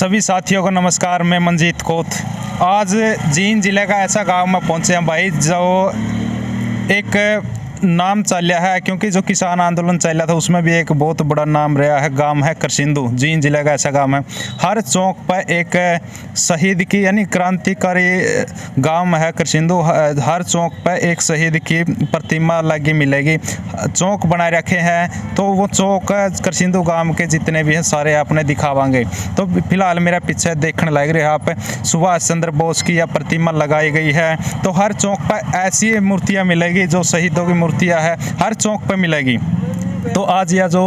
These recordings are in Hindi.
सभी साथियों को नमस्कार। मैं मंजीत कोत। आज जींद जिले का ऐसा गांव में पहुंचे हैं भाई, जो एक नाम चल रहा है, क्योंकि जो किसान आंदोलन चल रहा था उसमें भी एक बहुत बड़ा नाम रहा है। गांव है करसिंधु। जींद जिले का ऐसा गांव है, हर चौक पर एक शहीद की यानी क्रांतिकारी गांव है करसिंधु। हर चौक पर एक शहीद की प्रतिमा लगी मिलेगी। चौक बनाए रखे हैं, तो वो चौक करसिंधु गांव के जितने भी हैं सारे आपने दिखावांगे। तो फिलहाल मेरा पीछे देखने लग रहे हैं आप, सुभाष चंद्र बोस की यह प्रतिमा लगाई गई है। तो हर चौक पर ऐसी मूर्तियाँ मिलेगी जो शहीदों की मूर्तियाँ है, हर चौक पर मिलेगी। तो आज यह जो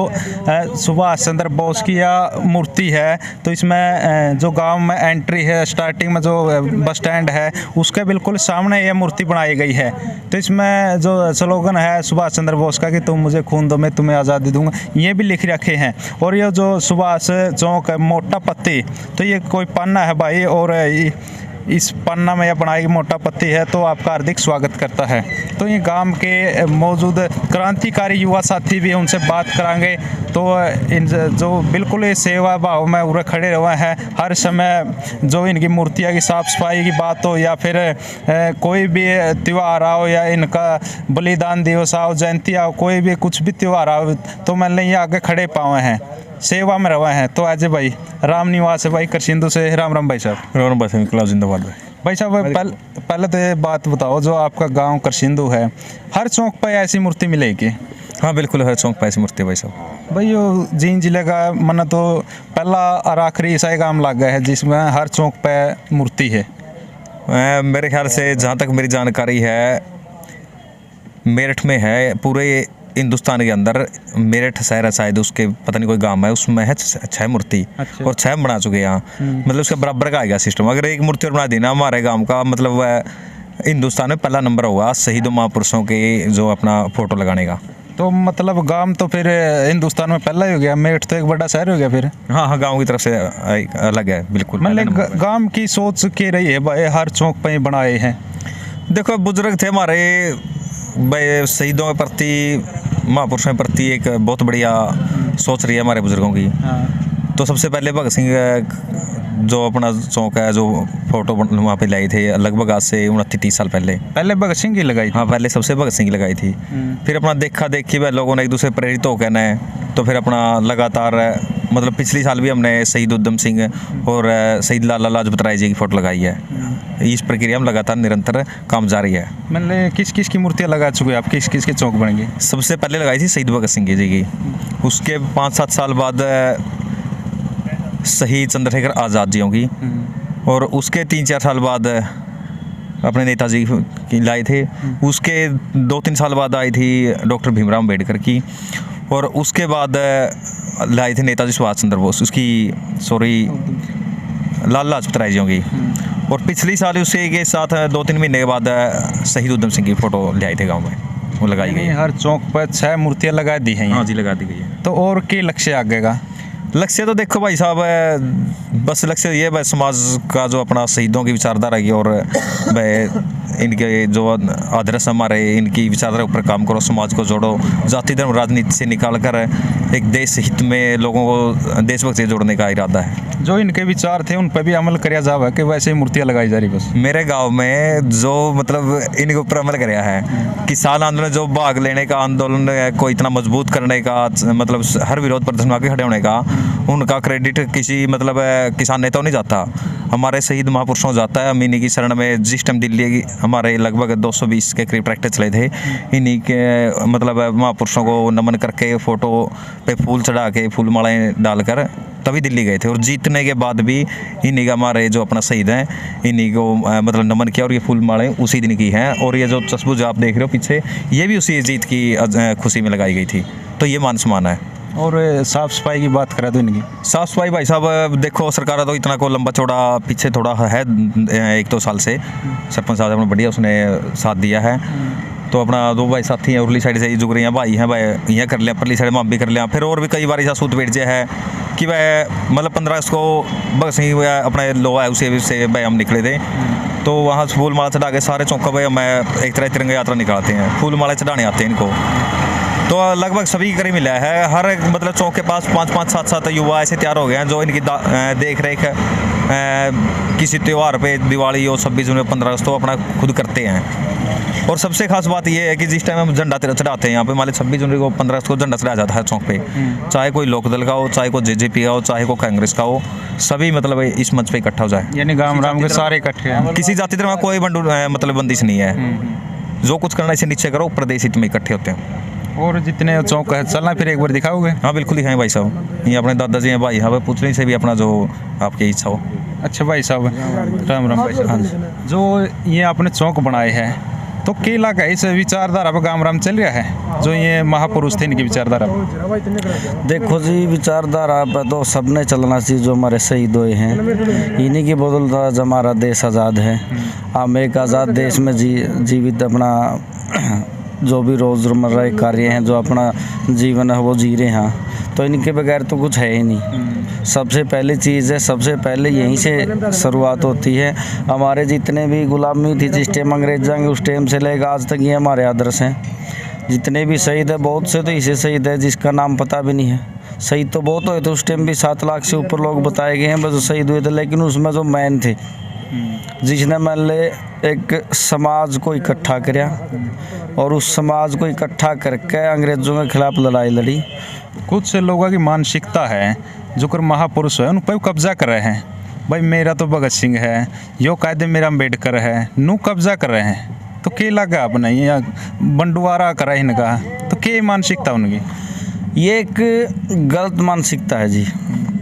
सुभाष चंद्र बोस की यह मूर्ति है, तो इसमें जो गांव में एंट्री है, स्टार्टिंग में जो बस स्टैंड है उसके बिल्कुल सामने यह मूर्ति बनाई गई है। तो इसमें जो स्लोगन है सुभाष चंद्र बोस का कि तुम मुझे खून दो मैं तुम्हें आज़ादी दूंगा, ये भी लिख रखे हैं। और ये जो सुभाष चौक है, मोटा पत्ती, तो ये कोई पन्ना है भाई, और इस पन्ना में यह बनाई मोटा पत्ती है, तो आपका हार्दिक स्वागत करता है। तो ये गांव के मौजूद क्रांतिकारी युवा साथी भी हैं, उनसे बात करांगे। तो इन जो बिल्कुल सेवा भाव में उरे खड़े हुए हैं, हर समय जो इनकी मूर्तियाँ की साफ़ सफाई की बात हो, या फिर कोई भी त्यौहार आओ, या इनका बलिदान दिवस आओ, जयंती आओ, कोई भी कुछ भी त्यौहार आओ, तो मैंने ये आगे खड़े पाए हैं, सेवा में रवा हैं। तो अजय भाई राम निवास है भाई करसिंधु से। राम राम भाई साहब। राम भाई साहब, जिंदाबाद भाई साहब। पहले तो ये बात बताओ, जो आपका गांव करसिंधु है, हर चौक पर ऐसी मूर्ति मिलेगी? हाँ बिल्कुल, हर चौक पर ऐसी मूर्ति है भाई साहब। भाई यो जींद जिले का मन तो पहला और आखिरी ईसाई गांव लग गया है जिसमें हर चौक पर मूर्ति है। मेरे ख्याल से जहाँ तक मेरी जानकारी है, मेरठ में है। पूरे हिंदुस्तान के अंदर मेरठ शहर है शायद, उसके पता नहीं कोई गांव है, उसमें है 6 मूर्ति। अच्छा। और 6 बना चुके हैं यहाँ। मतलब उसके बराबर का आएगा सिस्टम। अगर एक मूर्ति और बना दी ना हमारे गांव का, मतलब हिंदुस्तान में पहला नंबर होगा शहीदों महापुरुषों के जो अपना फोटो लगाने का। तो मतलब गांव तो फिर हिंदुस्तान में पहला ही हो गया, मेरठ तो एक बड़ा शहर हो गया फिर। हाँ, गांव की तरफ से अलग है बिल्कुल। मतलब गांव की सोच के रही है भाई, हर चौक पर ही बनाए हैं। देखो, बुजुर्ग थे हमारे भाई, शहीदों के प्रति, महापुरुषों के प्रति एक बहुत बढ़िया सोच रही है हमारे बुजुर्गों की। हाँ। तो सबसे पहले भगत सिंह जो अपना चौक है, जो फोटो वहाँ पे लाई थे, लगभग आज से 29-30 साल पहले भगत सिंह की लगाई थी। हाँ, पहले सबसे भगत सिंह की लगाई थी। फिर अपना देखा देखी वह लोगों ने एक दूसरे प्रेरित होकर न, तो फिर अपना लगातार, मतलब पिछले साल भी हमने शहीद उधम सिंह और शहीद लाला लाजपत राय जी की फ़ोटो लगाई है। इस प्रक्रिया में लगातार निरंतर काम जारी है। मतलब किस किस की मूर्तियाँ लगा चुके हैं आप? किस किस के चौक बनेंगे? सबसे पहले लगाई थी शहीद भगत सिंह जी की। उसके 5-7 साल बाद शहीद चंद्रशेखर आज़ाद जी की। और उसके 3-4 साल बाद अपने नेताजी की लाई थे। उसके 2-3 साल बाद आई थी डॉक्टर भीमराव अम्बेडकर की। और उसके बाद लाई थी नेताजी सुभाष चंद्र बोस, लाला लाजपत राय जी की। और पिछली साल उसी के साथ 2-3 महीने के बाद शहीद उधम सिंह की फ़ोटो ले आए थे गाँव में, वो लगाई गई। हर चौक पर 6 मूर्तियाँ लगा दी हैं। हाँ जी, लगा दी गई है। तो और क्या लक्ष्य आगे का? लक्ष्य तो देखो भाई साहब, बस लक्ष्य ये है समाज का जो अपना शहीदों की विचारधारा की, और इनके जो आदर्श हमारे, इनकी विचारधारा ऊपर काम करो, समाज को जोड़ो, जाति धर्म राजनीति से निकाल कर एक देश हित में लोगों को देशभक्त से जोड़ने का इरादा है। जो इनके विचार थे उन पर भी अमल कराया जावा कि वैसे ही मूर्तियाँ लगाई जा रही? बस मेरे गांव में जो मतलब इनके ऊपर अमल कराया है, किसान आंदोलन जो भाग लेने का आंदोलन को इतना मजबूत करने का, मतलब हर विरोध प्रदर्शन आगे खड़े होने का, उनका क्रेडिट किसी मतलब किसान नेता नहीं जाता, हमारे शहीद महापुरुषों जाता है। हम इन्हीं की शरण में जिस टाइम दिल्ली हमारे लगभग 220 के करीब ट्रैक्टर चले थे, इन्हीं के मतलब महापुरुषों को नमन करके, फ़ोटो पे फूल चढ़ा के, फूल मालाएँ डालकर तभी दिल्ली गए थे। और जीतने के बाद भी इन्हीं का, हमारे जो अपना शहीद हैं, इन्हीं को मतलब नमन किया। और ये फूल मालाएँ उसी दिन की हैं। और ये जो तस्वीर जो आप देख रहे हो पीछे, ये भी उसी जीत की खुशी में लगाई गई थी। तो ये मान सम्मान है। और साफ़ सफाई की बात करें तो इनकी साफ़ सफाई भाई साहब देखो, सरकार तो इतना को लंबा चौड़ा पीछे थोड़ा है 1-2 साल से सरपंच साहब ने बढ़िया उसने साथ दिया है। तो अपना 2 भाई साथी हैं, उरली साइड से जुग रही हैं भाई हैं भाई, यहाँ कर लिया, परली साइड में भी कर लिया। फिर और भी कई बार ऐसा सूत बैठ जाए है कि वह मतलब 15 अगस्त को भगत सिंह अपने लो है उसे से भाई हम निकले थे। तो वहाँ फूल माला चढ़ा के सारे चौका भाई मैं एक तरह तिरंगा यात्रा निकालते हैं, फूल माला चढ़ाने आते हैं इनको। तो लगभग सभी के करीब मिला है। हर एक मतलब चौक के पास 5-5, 7-7 युवा ऐसे तैयार हो गए हैं जो इनकी देख रेख किसी त्यौहार पे, दिवाली हो, 26 जनवरी, 15 अगस्त तो अपना खुद करते हैं। और सबसे खास बात ये है कि जिस टाइम हम झंडा चढ़ाते हैं यहाँ पे, मान लो 26 जनवरी को, 15 अगस्त को झंडा चढ़ाया जाता है चौक पे, चाहे कोई लोकदल का हो, चाहे कोई जेजेपी का हो, चाहे कोई कांग्रेस का हो, सभी मतलब इस मंच पे इकट्ठा हो जाए। यानी गांव राम के सारे इकट्ठे हैं, किसी जाति धर्म में कोई मतलब बंदिश नहीं है। जो कुछ करना इसे नीचे करो, प्रदेश हित में इकट्ठे होते हैं। और जितने चौक है चलना फिर एक बार दिखाओगे? हाँ बिल्कुल दिखाएं भाई साहब। ये अपने दादाजी हैं भाई, हाँ पूछने से भी अपना जो आपकी इच्छा हो। अच्छा भाई साहब, राम राम भाई साहब। जो ये आपने चौक बनाए हैं तो क्या लगा इस विचारधारा पर गांव राम चल रहा है, जो ये महापुरुष थे इनकी विचारधारा पर? देखो जी, विचारधारा पर तो सबने चलना चाहिए। जो हमारे शहीद हुए हैं इन्हीं की बदौलत आज हमारा देश आज़ाद है। हम एक आज़ाद देश में जीवित अपना जो भी रोज़मर्रा के कार्य हैं, जो अपना जीवन है वो जी रहे हैं। तो इनके बगैर तो कुछ है ही नहीं। सबसे पहली चीज़ है, सबसे पहले यहीं से शुरुआत होती है। हमारे जितने भी गुलामी थी जिस टाइम अंग्रेज़ों के, उस टाइम से लेकर आज तक ये हमारे आदर्श हैं। जितने भी शहीद है, बहुत से तो इसे शहीद है जिसका नाम पता भी नहीं है। शहीद तो बहुत हुए थे, उस टाइम भी 7 लाख से ऊपर लोग बताए गए हैं बस शहीद हुए थे। लेकिन उसमें जो मैन थे, जिसने मान ले एक समाज को इकट्ठा किया और उस समाज को इकट्ठा करके अंग्रेज़ों के खिलाफ लड़ाई लड़ी। कुछ लोगों की मानसिकता है जो कर महापुरुष है उन पर कब्जा कर रहे हैं। भाई मेरा तो भगत सिंह है, यो कायदे मेरा अम्बेडकर है, नू कब्जा कर रहे हैं। तो क्या लगा आपने ये बंटवारा करा इनका, तो क्या मानसिकता उनकी? ये एक गलत मानसिकता है जी।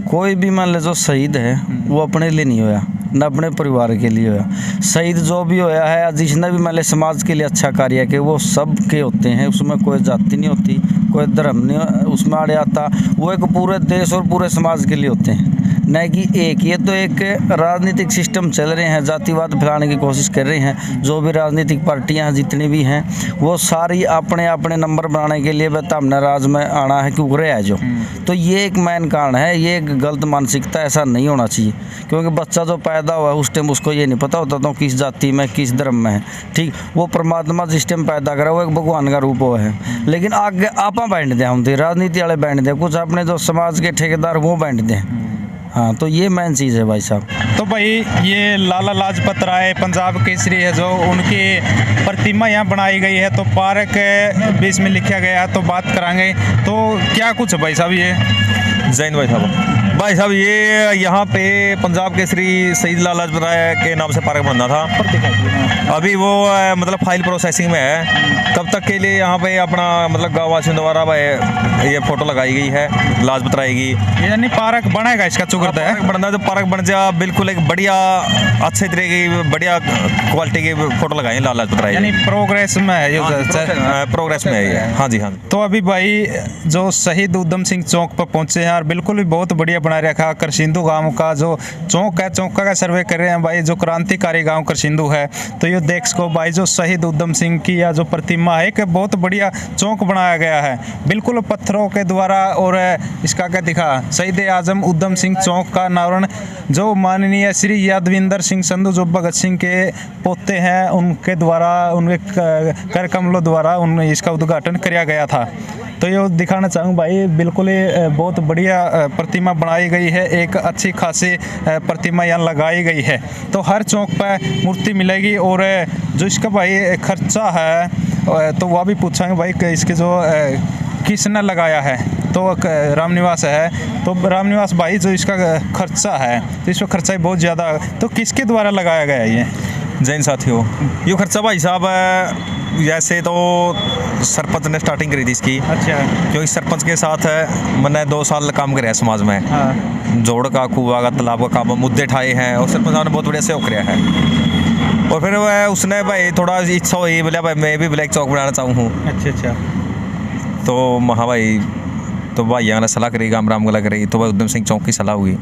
कोई भी मान ले जो शहीद है वो अपने लिए नहीं होया, न अपने परिवार के लिए होया। शहीद जो भी होया है, जिसने भी मान ले समाज के लिए अच्छा कार्य किया, वो सब के होते हैं। उसमें कोई जाति नहीं होती, कोई धर्म नहीं उसमें आड़े आता। वो एक पूरे देश और पूरे समाज के लिए होते हैं, न कि एक। ये तो एक राजनीतिक सिस्टम चल रहे हैं, जातिवाद फैलाने की कोशिश कर रहे हैं। जो भी राजनीतिक पार्टियां हैं जितनी भी हैं, वो सारी अपने अपने नंबर बनाने के लिए बता हमने राज में आना है, क्यों रहे है जो। तो ये एक मेन कारण है, ये एक गलत मानसिकता। ऐसा नहीं होना चाहिए, क्योंकि बच्चा जो पैदा हुआ है उस टाइम उसको ये नहीं पता होता तो किस जाति में, किस धर्म में है। ठीक, वो परमात्मा जिस टाइम पैदा करा वो एक भगवान का रूप हुआ है। लेकिन आगे आपा बैंड दें, हम राजनीति वाले बैंड दें, कुछ अपने जो समाज के ठेकेदार वो बैंड दें। हाँ, तो ये मेन चीज़ है भाई साहब। तो भाई ये लाला लाजपत राय पंजाब केसरी है, जो उनकी प्रतिमा यहाँ बनाई गई है, तो पार्क बीच में लिखा गया है, तो बात करांगे। तो क्या कुछ है भाई साहब ये? जैन भाई साहब ये यहाँ पे पंजाब केसरी शहीद लाला लाजपत राय के नाम से पार्क बनना था। अभी वो मतलब फाइल प्रोसेसिंग में है। तब तक के लिए यहाँ पे अपना मतलब गाँव वासियों द्वारा ये फ़ोटो लगाई गई है लाजपत राय की। यानी पार्क बनेगा इसका चुगरत है? बनना जो पार्क बन जा, बिल्कुल एक बढ़िया अच्छे तरह की बढ़िया क्वालिटी की फ़ोटो लगाई है लाला लाजपत राय। यानी प्रोग्रेस में है ये? प्रोग्रेस में है ये। हाँ जी, हाँ। तो अभी भाई जो शहीद उधम सिंह चौक पर पहुंचे हैं और बिल्कुल भी बहुत बढ़िया बना रखा। करसिंधु गांव का जो चौक है, चौका का सर्वे कर रहे हैं भाई, जो क्रांतिकारी गांव करसिंधु है। तो ये देख सको भाई, जो शहीद उधम सिंह की या जो प्रतिमा है, एक बहुत बढ़िया चौक बनाया गया है बिल्कुल पत्थरों के द्वारा। और इसका क्या दिखा, शहीद आजम उधम सिंह चौक का अनावरण जो माननीय श्री यादविंदर सिंह संधू जो भगत सिंह के पोते हैं उनके द्वारा, उनके कर कमलों द्वारा इसका उद्घाटन किया गया था। तो ये दिखाना चाहूँ भाई, बिल्कुल बहुत बढ़िया प्रतिमा बनाई गई है, एक अच्छी खासी प्रतिमा यहाँ लगाई गई है। तो हर चौक पर मूर्ति मिलेगी। और जो इसका भाई खर्चा है तो वह भी पूछेंगे भाई कि इसके जो किसने लगाया है। तो रामनिवास है, तो रामनिवास भाई जो इसका खर्चा है, तो इसका खर्चा बहुत ज़्यादा, तो किसके द्वारा लगाया गया है ये? जैन साथियों, ये खर्चा भाई साहब जैसे तो सरपंच ने स्टार्टिंग करी थी इसकी। अच्छा। क्योंकि सरपंच के साथ मैंने 2 साल काम किया समाज में। हाँ। जोड़ का, कुआ का, तालाब का काम मुद्दे उठाए हैं और सरपंच साहब ने बहुत बढ़िया सहयोग किया है। और फिर उसने भाई थोड़ा इच्छा हुई, बोला भाई मैं भी ब्लैक चौक बनाना चाहूँ। अच्छा। तो हाँ भाई, तो भाई ने सलाह करी, गाँव राम गला करी, तो भाई उधम सिंह चौक की सलाह हुई।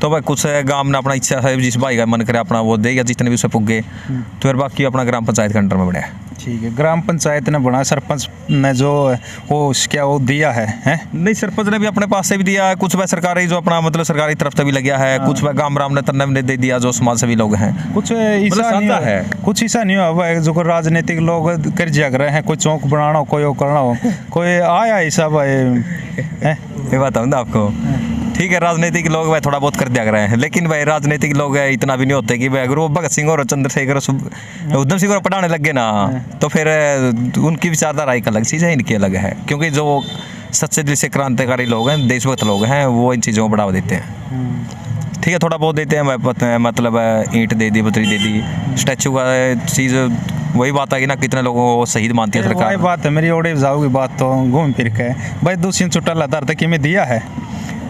तो भाई कुछ गाँव ने अपना इच्छा है जिस भाई का मन करे अपना वो देगा, जितने भी उसे पुगे। तो फिर बाकी अपना ग्राम पंचायत के अंडर में बढ़िया। ठीक है, ग्राम पंचायत ने बनाया, सरपंच ने जो वो क्या वो दिया है हैं? नहीं, सरपंच ने भी अपने पास से भी दिया है, कुछ वह सरकारी जो अपना मतलब सरकारी तरफ से भी लग गया है, कुछ वह गांव राम ने तन्ने ने दे दिया जो समाज सेवी लोग हैं। कुछ ऐसा नहीं साझा है। कुछ ऐसा नहीं हुआ भाई, जो कोई राजनीतिक लोग कर जग रहे हैं, कोई चौक बनाना हो, कोई वो करना हो, कोई आया ऐसा भाई हैं? ये बताऊँ ना आपको, ठीक है, राजनीतिक लोग वह थोड़ा बहुत कर दिया रहे हैं, लेकिन भाई राजनीतिक लोग इतना भी नहीं होते कि भाई अगर वो भगत सिंह और चंद्रशेखर उधम सिंह और पढ़ाने लग गए ना, तो फिर उनकी विचारधारा एक अलग चीज़ है, इनकी अलग है, क्योंकि जो सच्चे दिल से क्रांतिकारी लोग हैं, देशभक्त लोग हैं, वो इन चीज़ों को बढ़ावा देते हैं। ठीक है, थोड़ा बहुत देते हैं, मतलब ईंट दे दी, बतरी दे दी, स्टैचू का चीज़, वही बात है कि ना कितने लोगों को शहीद मानती है सरकार। वही बात है, मेरी ओडे जाओगी बात तो घूम फिर के भाई दूसरी चुटा लदार तक में दिया है।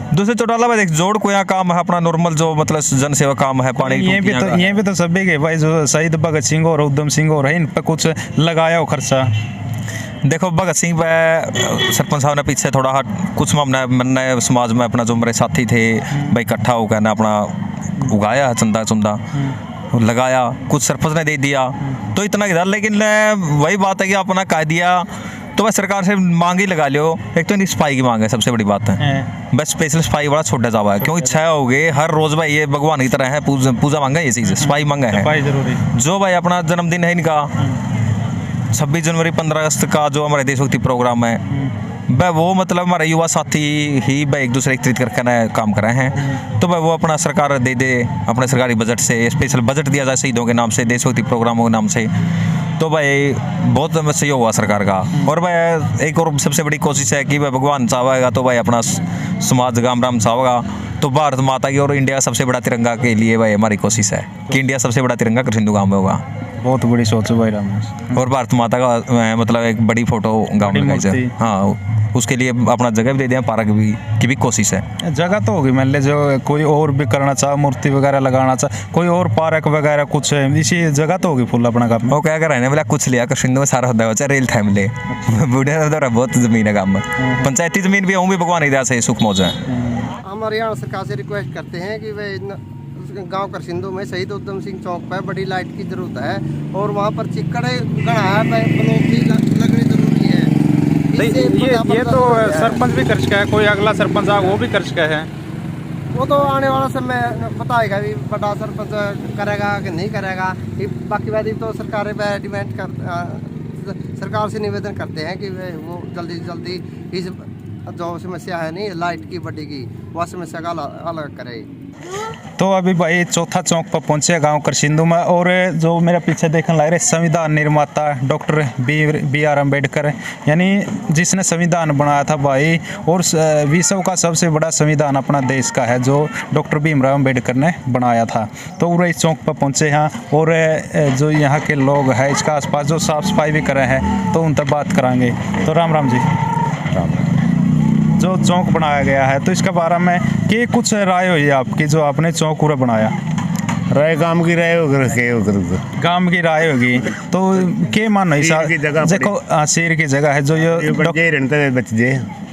दूसरे चौटाला में देख जोड़ को यहाँ काम है अपना नॉर्मल जो मतलब जन सेवा काम है, पानी ये भी तो सभी के भाई, जो शहीद भगत सिंह और उधम सिंह और है, इन पर कुछ लगाया हो खर्चा। देखो भगत सिंह पे सरपंच साहब ने पीछे थोड़ा कुछ मैंने समाज में अपना जो मेरे साथी थे भाई इकट्ठा होकर ना अपना उगाया चंदा चुंदा लगाया, कुछ सरपंच ने दे दिया, तो इतना इधर, लेकिन वही बात है कि अपना कह दिया तो बस सरकार से मांग ही लगा लियो। एक तो इनकी सफाई की मांग है, सबसे बड़ी बात है, बस स्पेशल सफाई बड़ा छोटा जावा है, क्योंकि छह हो गए हर रोज भाई, ये भगवान की तरह है, पूजा मांगा ये चीज़, सफाई मांगा है जरूरी। जो भाई अपना जन्मदिन है इनका 26 जनवरी 15 अगस्त का जो हमारे देशभक्ति प्रोग्राम है, वह वो मतलब हमारे युवा साथी ही भाई एक दूसरे एकत्रित करके ना काम कर रहे हैं, तो भाई वो अपना सरकार दे दे अपने सरकारी बजट से, स्पेशल बजट दिया जाए शहीदों के नाम से, देशभक्ति प्रोग्रामों के नाम से, तो भाई बहुत सहयोग हुआ सरकार का। और भाई एक और सबसे बड़ी कोशिश है कि भाई भगवान चाहेगा तो भाई अपना समाज गाम राम चाहेगा तो भारत माता की और इंडिया का सबसे बड़ा तिरंगा के लिए भाई हमारी कोशिश है कि इंडिया सबसे बड़ा तिरंगा सिंधु गाँव में होगा। बहुत बड़ी सोच है भाई राम। और भारत माता का मतलब एक बड़ी फोटो गाँव में लगाई जाए, हाँ, उसके लिए अपना जगह भी दे दें, पार्क भी की भी कोशिश है। जगह तो होगी मान ले, जो कोई और भी करना चाहे, मूर्ति वगैरह लगाना चाहे, कोई और पार्क वगैरह कुछ इसी जगह तो होगी फुल अपना काम। वो क्या कर रहे हैं बोला कुछ लिया कर सिंधु में सारा होता है, रेल था मिले बूढ़े बहुत जमीन है काम में, पंचायती जमीन भी हूँ भी भगवान इधर से सुख मौज है। हम हरियाणा सरकार से रिक्वेस्ट करते हैं कि वे गांव करसिंधु में शहीद उधम सिंह चौक पर बड़ी लाइट की जरूरत है, और वहां पर चिक्कड़ गढ़ा है, ब्लॉक की लगनी जरूरी है। ये तो सरपंच भी कर चुका है, कोई अगला सरपंच आ वो भी कर चुका है, वो तो आने वाला समय बताएगा भी बड़ा सरपंच करेगा कि नहीं करेगा। बाकी बात तो सरकार पे डिमांड कर सरकार से निवेदन करते हैं कि वो जल्दी से जल्दी इस जो समस्या है नहीं लाइट की बड़ी की, वह समस्या का अलग करे। तो अभी भाई चौथा चौक पर पहुंचे गांव करसिंधु में, और जो मेरा पीछे देखने लग रहे संविधान निर्माता डॉक्टर बी आर अम्बेडकर, यानी जिसने संविधान बनाया था भाई, और विश्व का सबसे बड़ा संविधान अपना देश का है जो डॉक्टर भीमराव अम्बेडकर ने बनाया था। तो पूरे इस चौक पर पहुंचे हैं, और जो यहाँ के लोग हैं इसका आसपास जो साफ सफाई भी कर रहे हैं, तो उन तक बात कराएंगे। तो राम राम जी। राम। जो चौक बनाया गया है तो इसके बारे में क्या कुछ राय हुई आपकी, जो आपने चौक पूरा बनाया? राय गांव की राय गांव की राय होगी, तो क्या मानो देखो शेर की जगह है जो ये बच्चे।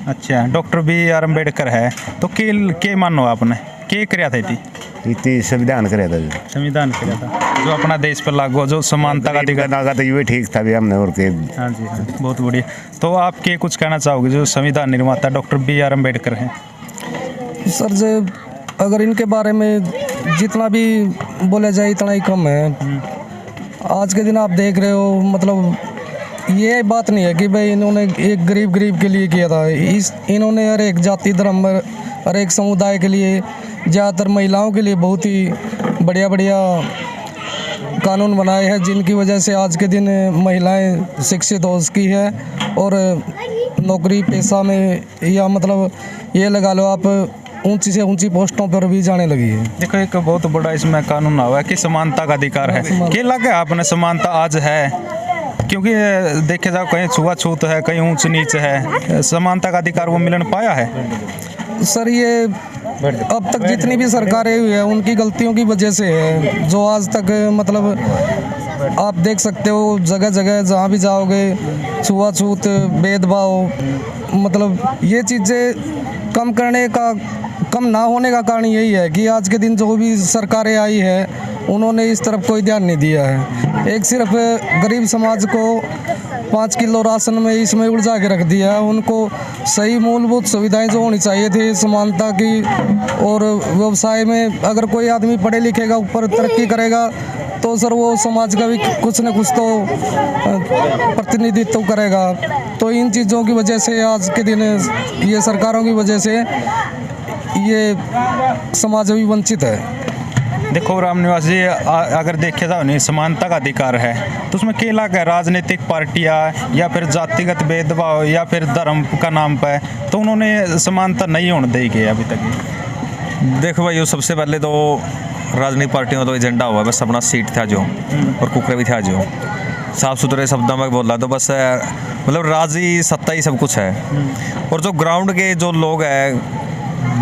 अच्छा, डॉक्टर बी आर अम्बेडकर है, तो क्या मानो आपने क्या कराया था? इतनी संविधान कराया था, संविधान कराया था जो अपना देश पर लागू, जो समानता का अधिकार, तो ये ठीक था भी हमने और के। हाँ जी, हाँ, बहुत बढ़िया। तो आप क्या कुछ कहना चाहोगे जो संविधान निर्माता डॉक्टर बी आर अम्बेडकर हैं? सर जी, अगर इनके बारे में जितना भी बोला जाए इतना ही कम है। आज के दिन आप देख रहे हो, मतलब ये बात नहीं है कि भाई इन्होंने एक गरीब के लिए किया था, इन्होंने हर एक जाति धर्म हर एक समुदाय के लिए, ज़्यादातर महिलाओं के लिए बहुत ही बढ़िया कानून बनाए हैं, जिनकी वजह से आज के दिन महिलाएं शिक्षित हो सकी है और नौकरी पेशा में, या मतलब ये लगा लो आप ऊंची से ऊंची पोस्टों पर भी जाने लगी है। देखो एक बहुत बड़ा इसमें कानून हुआ है कि समानता का अधिकार है। क्या लगा आपने समानता आज है? क्योंकि देखे जाओ कहीं छुआछूत है, कहीं ऊंच नीच है, समानता का अधिकार वो मिलन पाया है? सर ये अब तक जितनी भी सरकारें हुई है उनकी गलतियों की वजह से है, जो आज तक मतलब आप देख सकते हो जगह जगह जहाँ भी जाओगे छुआछूत, भेदभाव, मतलब ये चीज़ें कम ना होने का कारण यही है कि आज के दिन जो भी सरकारें आई है उन्होंने इस तरफ कोई ध्यान नहीं दिया है। एक सिर्फ गरीब समाज को 5 किलो राशन में इसमें उलझा के रख दिया है। उनको सही मूलभूत सुविधाएं जो होनी चाहिए थी समानता की, और व्यवसाय में अगर कोई आदमी पढ़े लिखेगा ऊपर तरक्की करेगा तो सर वो समाज का भी कुछ न कुछ तो प्रतिनिधित्व करेगा। तो इन चीज़ों की वजह से आज के दिन ये सरकारों की वजह से ये समाज अभी वंचित है। देखो रामनिवास जी, अगर देखे जाओ नहीं समानता का अधिकार है तो उसमें केला का राजनीतिक पार्टियां या फिर जातिगत भेदभाव या फिर धर्म का नाम पर, तो उन्होंने समानता नहीं होने दी गई अभी तक। देखो भाई, सबसे पहले तो राजनीतिक पार्टियों का तो एजेंडा हुआ बस अपना सीट था जो, और कुकरे भी था जो। साफ सुथरे शब्दों में बोला तो बस मतलब राजी सत्ता ही सब कुछ है। और जो ग्राउंड के जो लोग हैं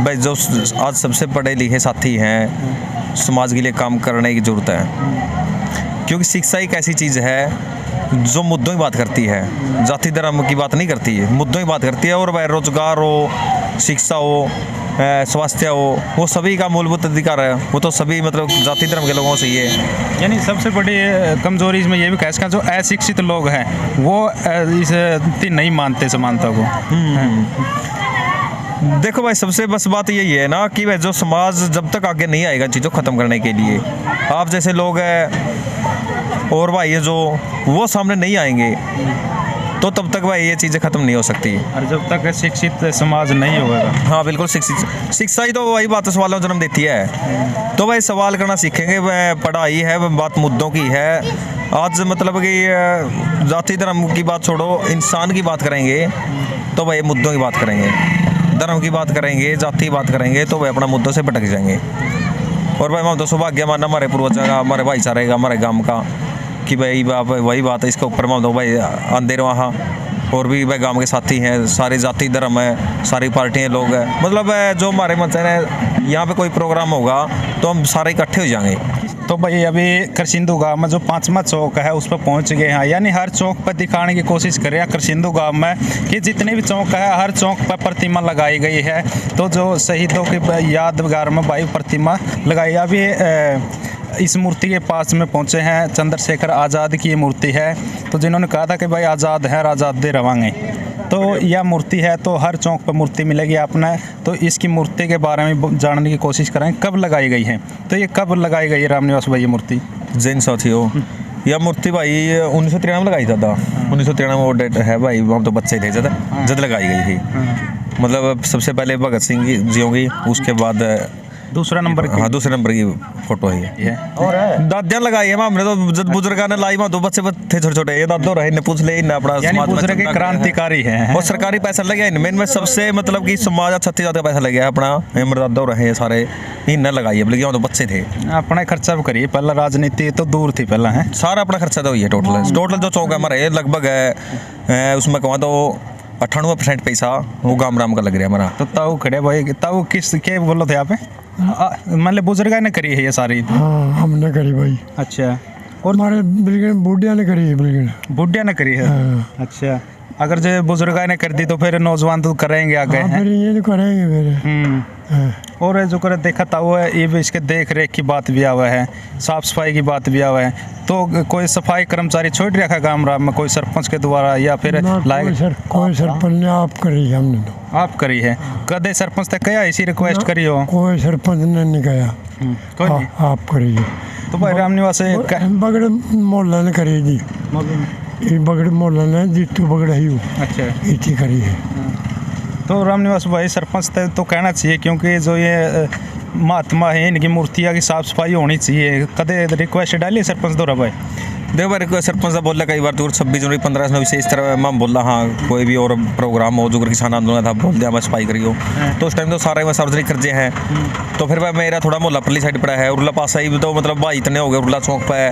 भाई, जो आज सबसे पढ़े लिखे साथी हैं, समाज के लिए काम करने की ज़रूरत है। क्योंकि शिक्षा एक ऐसी चीज़ है जो मुद्दों की बात करती है, जाति धर्म की बात नहीं करती है, मुद्दों की बात करती है। और भाई रोजगार हो, शिक्षा हो, स्वास्थ्य हो, वो सभी का मूलभूत अधिकार है। वो तो सभी मतलब जाति धर्म के लोगों से ही है। यानी सबसे बड़ी कमजोरी इसमें ये भी कह सकते हैं, जो अशिक्षित लोग हैं वो इस नहीं मानते समानता को। देखो भाई, सबसे बस बात यही है ना कि भाई जो समाज जब तक आगे नहीं आएगा चीज़ों ख़त्म करने के लिए, आप जैसे लोग हैं और भाई ये जो वो सामने नहीं आएंगे तो तब तक भाई ये चीज़ें ख़त्म नहीं हो सकती। और जब तक शिक्षित समाज नहीं होगा। हाँ बिल्कुल, शिक्षा ही तो वही बात सवालों जन्म देती है। तो भाई सवाल करना सीखेंगे, पढ़ाई है, बात मुद्दों की है। आज मतलब कि जाति धर्म की बात छोड़ो, इंसान की बात करेंगे तो भाई मुद्दों की बात करेंगे। धर्म की बात करेंगे, जाति की बात करेंगे तो भाई अपना मुद्दों से भटक जाएंगे। और भाई हम तो सौभाग्य मानना हमारे पूर्वजों का, हमारे भाईचारे का, हमारे गाँव का, कि भाई वही बात है। इसके ऊपर मान दो भाई अंधेर वहाँ और भी भाई गांव के साथी हैं, सारे जाति धर्म है, सारी पार्टियाँ लोग हैं। मतलब जो हमारे मतलब है यहाँ पे कोई प्रोग्राम होगा तो हम सारे इकट्ठे हो जाएंगे। तो भाई अभी करसिंदू गांव में जो 5वां चौक है उस पर पहुंच गए हैं। यानी हर चौक पर दिखाने की कोशिश करें करसिंदू गांव में कि जितने भी चौक है हर चौक पर प्रतिमा लगाई गई है। तो जो शहीदों की यादगार में भाई प्रतिमा लगाई। अभी इस मूर्ति के पास में पहुंचे हैं, चंद्रशेखर आज़ाद की मूर्ति है। तो जिन्होंने कहा था कि भाई आज़ाद है, आज़ाद दे रवांगे। तो यह मूर्ति है, तो हर चौक पर मूर्ति मिलेगी आपने। तो इसकी मूर्ति के बारे में जानने की कोशिश करें, कब लगाई गई है। तो ये कब लगाई गई है रामनिवास भाई ये मूर्ति? जैन साथियों, यह मूर्ति भाई 1993 में लगाई था। 1993 में वो डेट है भाई, हम तो बच्चे थे जब लगाई गई थी। मतलब सबसे पहले भगत सिंह जियों की, उसके बाद दूसरा नंबर की। हाँ, दूसरे नंबर की फोटो है। और दादियाँ लगाई है हमने तो, जब बुजुर्ग ने लाई वहाँ, दो बच्चे थे छोटे छोटे, ये दादो रहे ने पूछ ले इन अपना बुजुर्ग के क्रांतिकारी है। और सरकारी पैसा लगे इनमें, इनमें सबसे मतलब कि समाज 36,000 पैसा लगे अपना, मेरे दादो रहे सारे इन लगाई है, बल्कि तो बच्चे थे। अपना खर्चा भी करिए, पहला राजनीति तो दूर थी पहला है, सारा अपना खर्चा तो ही है। टोटल जो चौक है हमारे लगभग है उसमें कहूँ तो 98% पैसा वो गाम राम का लग रहा है हमारा। तो ताऊ खड़े भाई, ताऊ किस के बोलो थे आप? मतलब बुजुर्ग ने करी है ये सारी? हाँ, हमने करी भाई। अच्छा, और हमारे बिल्कुल बुढ़िया ने करी है, बिल्कुल बुढ़िया ने करी है। अच्छा, अगर जो बुजुर्ग ने कर दी तो फिर नौजवान तो करेंगे आगे। हाँ, फिर ये तो करेंगे फिर। और जो कर देखा था वो ये भी इसके देख रेख की बात भी आवा है, साफ सफाई की बात भी आवा है। तो कोई सफाई कर्मचारी छोड़ रखा गाँव राम में, कोई सरपंच के द्वारा या फिर कोई सरपंच ने आप करी है, हमने तो आप करी है। कदे सरपंच तक कया इसी रिक्वेस्ट करी हो? कोई सरपंच ने नहीं कहा, कोई नहीं। आप करी है। तो भाई रामनिवास बगड़ मोहल्ला ने करी जी, ये बगड़ मोहल्ला ने जीतू बगड़ ही। अच्छा, इतनी करी है। तो रामनिवास भाई सरपंच तो कहना चाहिए, क्योंकि जो ये महात्मा है इनकी मूर्तियाँ की साफ सफाई होनी चाहिए। कदे रिक्वेस्ट डाली सरपंच द्वारा भाई? देखो भाई, सरपंच ने बोला कई बार तो 26 जनवरी 15 जनवरी से इस तरह मैं बोला, हाँ कोई भी और प्रोग्राम हो जो किसान आंदोलन था बोल दिया मैं सफाई करियो। तो उस टाइम तो सारे में सार्वजनिक कर्जे हैं। तो फिर भाई मेरा थोड़ा मोहल्ला परली साइड पड़ा है, उर्ला पास ही तो मतलब भाई इतने हो गए उर्ला चौक पे,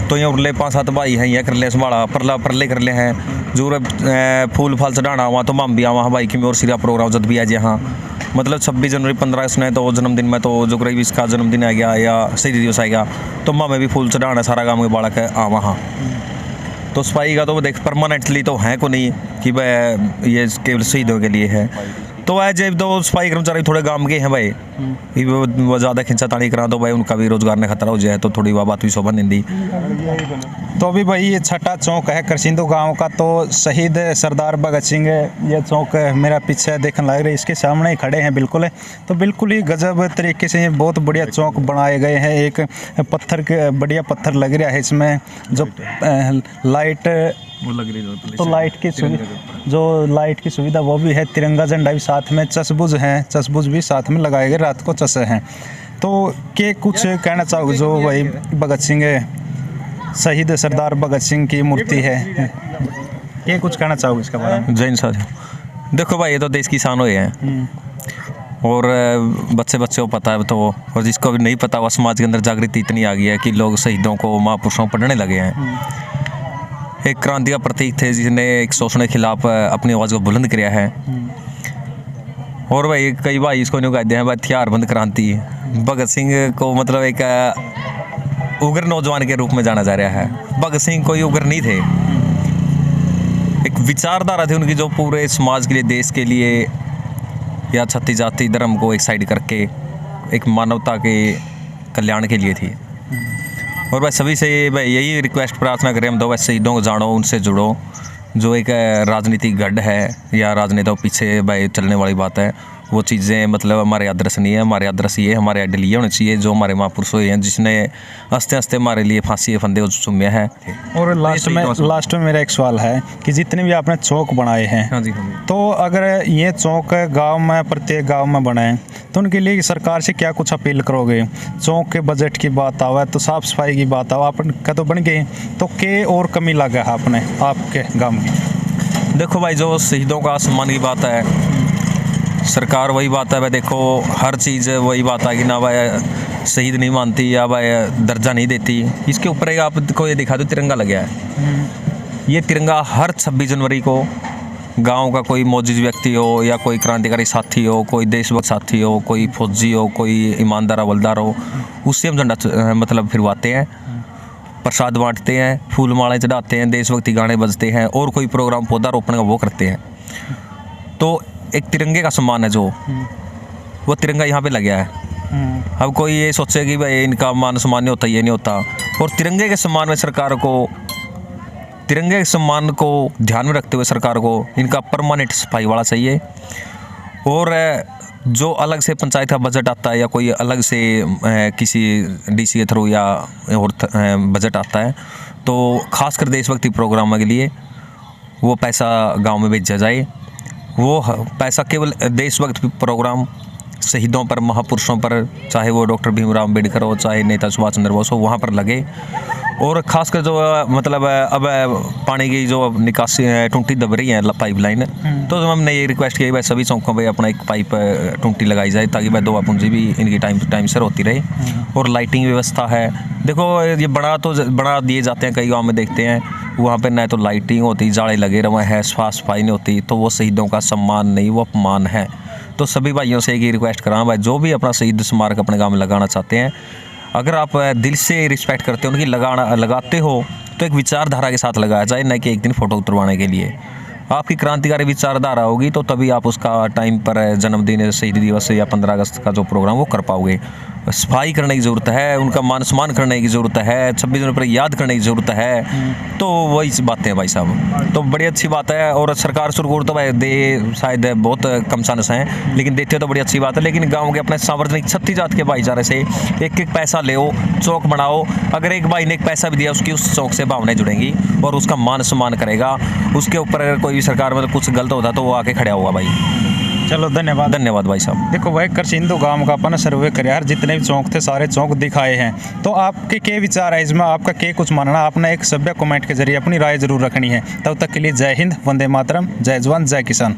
तो यहाँ उर्ले 5-7 भाई हैं, यहाँ कर ले संभाला परले कर ले हैं जो फूल फाल चढ़ाना वहाँ तो माम भी वहाँ भाई की और सिरा प्रोग्राम जब भी आज यहाँ मतलब 26 जनवरी 15 इसने तो जन्मदिन में तो जो करीब इसका जन्मदिन आ गया या शहीद दिवस आएगा तो माँ में भी फूल चढ़ाना सारा गाँव के बालक है वहाँ। तो सफाई का तो देख परमानेंटली तो है को नहीं कि भाई ये केवल शहीदों के लिए है। तो वह जब दो सफाई कर्मचारी थोड़े गांव के हैं भाई, ये वो ज़्यादा खिंचातानी करा तो भाई उनका भी रोजगार में खतरा हो जाए, तो थोड़ी वह बात भी शोभा नहीं दी। तो अभी भाई ये छठा चौक है करसिंदू गांव का, तो शहीद सरदार भगत सिंह ये चौक मेरा पीछे देखने लग रहा है, इसके सामने ही खड़े हैं बिल्कुल। तो बिल्कुल ही गजब तरीके से बहुत बढ़िया चौक बनाए गए हैं। एक पत्थर के बढ़िया पत्थर लग रहा है इसमें, जो लाइट वो लग रही तो लाइट की सुविधा, जो लाइट की सुविधा वो भी है, तिरंगा झंडा भी साथ में, चसबुज हैं, चसबुज भी साथ में लगाए गए, रात को चसे हैं। तो के कुछ कहना चाहोगे जो भाई भगत सिंह शहीद सरदार भगत सिंह की मूर्ति है, ये कुछ कहना चाहोगे इसके बारे में? जैन साहब, देखो भाई ये तो देश की शान हुए हैं, और बच्चे को पता है तो, और जिसको भी नहीं पता वो समाज के अंदर जागृति इतनी आ गई है कि लोग शहीदों को, महापुरुषों को पढ़ने लगे हैं। एक क्रांति का प्रतीक थे जिसने एक शोषण के खिलाफ अपनी आवाज़ को बुलंद किया है। और भाई कई भाई इसको नहीं कहते हैं भाई हथियारबंद क्रांति। भगत सिंह को मतलब एक उग्र नौजवान के रूप में जाना जा रहा है। भगत सिंह कोई उग्र नहीं थे, एक विचारधारा थी उनकी जो पूरे समाज के लिए, देश के लिए, या छत्तीस जाति धर्म को एक साइड करके एक मानवता के कल्याण के लिए थी। और भाई सभी से भाई यही रिक्वेस्ट प्रार्थना करें हम तो, वैसे शहीदों को जानो, उनसे जुड़ो। जो एक राजनीतिक गढ़ है या राजनेता पीछे भाई चलने वाली बात है, वो चीज़ें मतलब हमारे आदर्श नहीं है। हमारे आदर्श ये, हमारे आइडियल ये होने चाहिए जो हमारे महापुरुष हुए हैं, जिसने हंसते हंसते हमारे लिए फांसी फंदे चुम्या है। और लास्ट में मेरा एक सवाल है कि जितने भी आपने चौक बनाए हैं, हाँ जी, तो अगर ये चौक गांव में, प्रत्येक गांव में बनाए, तो उनके लिए सरकार से क्या कुछ अपील करोगे? चौक के बजट की बात आवा तो साफ़ सफाई की बात आवा, आपका तो बन गई, तो के और कमी लगा है आपने आपके गाँव में? देखो भाई जो शहीदों का सम्मान की बात है, सरकार वही बात है भाई, देखो हर चीज़ वही बात है कि ना भाई शहीद नहीं मानती या भाई दर्जा नहीं देती। इसके ऊपर एक आपको ये दिखा दो, तिरंगा लगा है। ये तिरंगा हर 26 जनवरी को गांव का कोई मौजूद व्यक्ति हो या कोई क्रांतिकारी साथी हो, कोई देशभक्त साथी हो, कोई फौजी हो, कोई ईमानदार हवलदार हो, उससे हम झंडा मतलब फिरवाते हैं, प्रसाद बांटते हैं, फूल मालाएं चढ़ाते हैं, देशभक्ति गाने बजते हैं, और कोई प्रोग्राम पौधारोपण का वो करते हैं। तो एक तिरंगे का सम्मान है जो, वो तिरंगा यहाँ पे लग गया है। अब कोई ये सोचे कि भाई इनका मान सम्मान नहीं होता, ये नहीं होता। और तिरंगे के सम्मान में सरकार को, तिरंगे के सम्मान को ध्यान में रखते हुए सरकार को इनका परमानेंट सफाई वाला चाहिए। और जो अलग से पंचायत का बजट आता है या कोई अलग से किसी डीसी के थ्रू या और बजट आता है, तो खासकर देशभक्ति प्रोग्रामों के लिए वो पैसा गांव में भेजा जाए। वो पैसा केवल देशभक्ति प्रोग्राम, शहीदों पर, महापुरुषों पर, चाहे वो डॉक्टर भीमराव अम्बेडकर हो, चाहे नेता सुभाष चंद्र बोस हो, वहाँ पर लगे। और ख़ासकर जो मतलब अब पानी की जो निकासी टूंटी दब रही है, पाइपलाइन, तो हमने ये रिक्वेस्ट किया भाई सभी चौकों पे अपना एक पाइप टूंटी लगाई जाए, ताकि भाई दवा पूंजी भी इनकी टाइम से होती रहे। और लाइटिंग व्यवस्था है, देखो ये बना दिए जाते हैं कई गाँव में, देखते हैं वहाँ पे न तो लाइटिंग होती, जाले लगे रहे हैं, साफ सफाई नहीं होती, तो वो शहीदों का सम्मान नहीं, वो अपमान है। तो सभी भाइयों से एक ही रिक्वेस्ट करा भाई, जो भी अपना शहीद स्मारक अपने गाँव में लगाना चाहते हैं, अगर आप दिल से रिस्पेक्ट करते हो, उनकी लगाते हो, तो एक विचारधारा के साथ लगाया जाए, न कि एक दिन फ़ोटो उतरवाने के लिए। आपकी क्रांतिकारी विचारधारा होगी तो तभी आप उसका टाइम पर जन्मदिन, शहीद दिवस या 15 अगस्त का जो प्रोग्राम वो कर पाओगे। सफाई करने की ज़रूरत है, उनका मान सम्मान करने की ज़रूरत है, 26 जनवरी पर याद करने की ज़रूरत है। तो वही बातें हैं भाई साहब, तो बड़ी अच्छी बात है। और सरकार सुरगुर तो भाई दे शायद बहुत कम चांस हैं, लेकिन देते तो बड़ी अच्छी बात है। लेकिन गाँव के अपने सार्वजनिक 36 जात के भाईचारे से एक एक पैसा ले, चौक बनाओ। अगर एक भाई ने एक पैसा भी दिया, उसकी उस चौक से भावनाएं जुड़ेंगी और उसका मान सम्मान करेगा। उसके ऊपर अगर कोई भी सरकार में कुछ गलत होता तो वो आके खड़ा होगा भाई। चलो धन्यवाद भाई साहब। देखो भाई करसिंदू गांव का अपन सर्वे कराया, जितने भी चौक थे सारे चौक दिखाए हैं। तो आपके क्या विचार है इसमें, आपका क्या कुछ मानना? आपने एक सभ्य कमेंट के जरिए अपनी राय जरूर रखनी है। तब तक के लिए जय हिंद, वंदे मातरम, जय जवान, जय किसान।